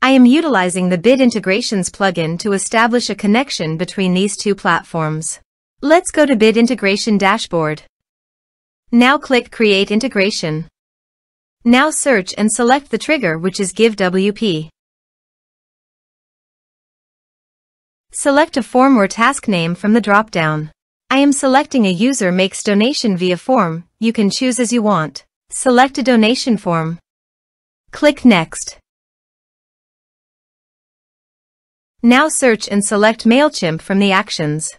I am utilizing the Bid Integrations plugin to establish a connection between these two platforms. Let's go to Bid Integration Dashboard. Now click Create Integration. Now search and select the trigger, which is GiveWP. Select a form or task name from the drop-down. I am selecting a user makes donation via form. You can choose as you want. Select a donation form. Click Next. Now search and select Mailchimp from the actions.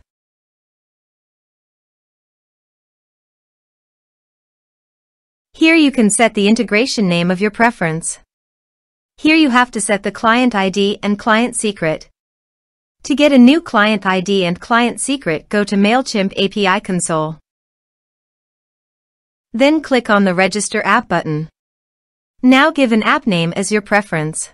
Here you can set the integration name of your preference. Here you have to set the client ID and client secret. To get a new client ID and client secret, go to Mailchimp API console. Then click on the Register App button. Now give an app name as your preference.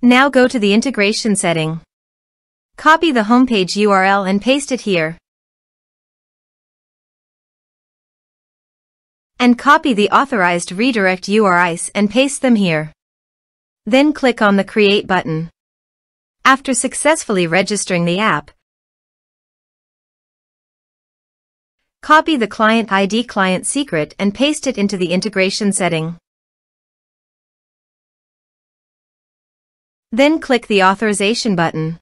Now go to the integration setting. Copy the homepage URL and paste it here. And copy the authorized redirect URIs and paste them here. Then click on the Create button. After successfully registering the app, copy the client ID client secret and paste it into the integration setting. Then click the Authorization button.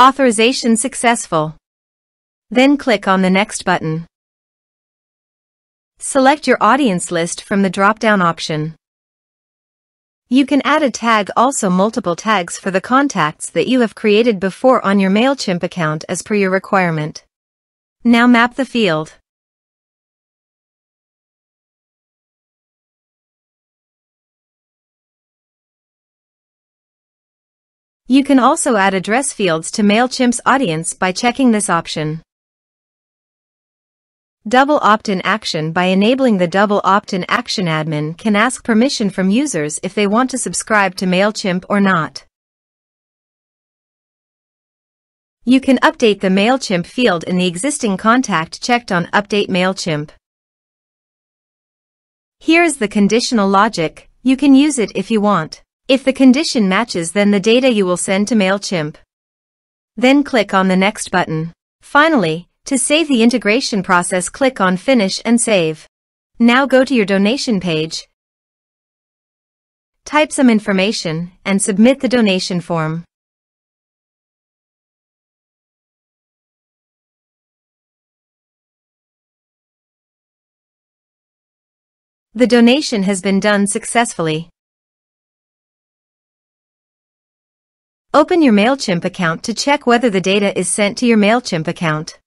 Authorization successful. Then click on the Next button. Select your audience list from the drop-down option. You can add a tag, also multiple tags for the contacts that you have created before on your Mailchimp account as per your requirement. Now map the field. You can also add address fields to Mailchimp's audience by checking this option. Double opt-in action. By enabling the double opt-in action, admin can ask permission from users if they want to subscribe to Mailchimp or not. You can update the Mailchimp field in the existing contact checked on Update Mailchimp. Here is the conditional logic. You can use it if you want. If the condition matches, then the data you will send to Mailchimp. Then click on the Next button. Finally, to save the integration process, click on Finish and Save. Now go to your donation page, type some information, and submit the donation form. The donation has been done successfully. Open your Mailchimp account to check whether the data is sent to your Mailchimp account.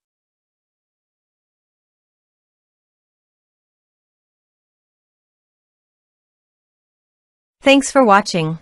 Thanks for watching.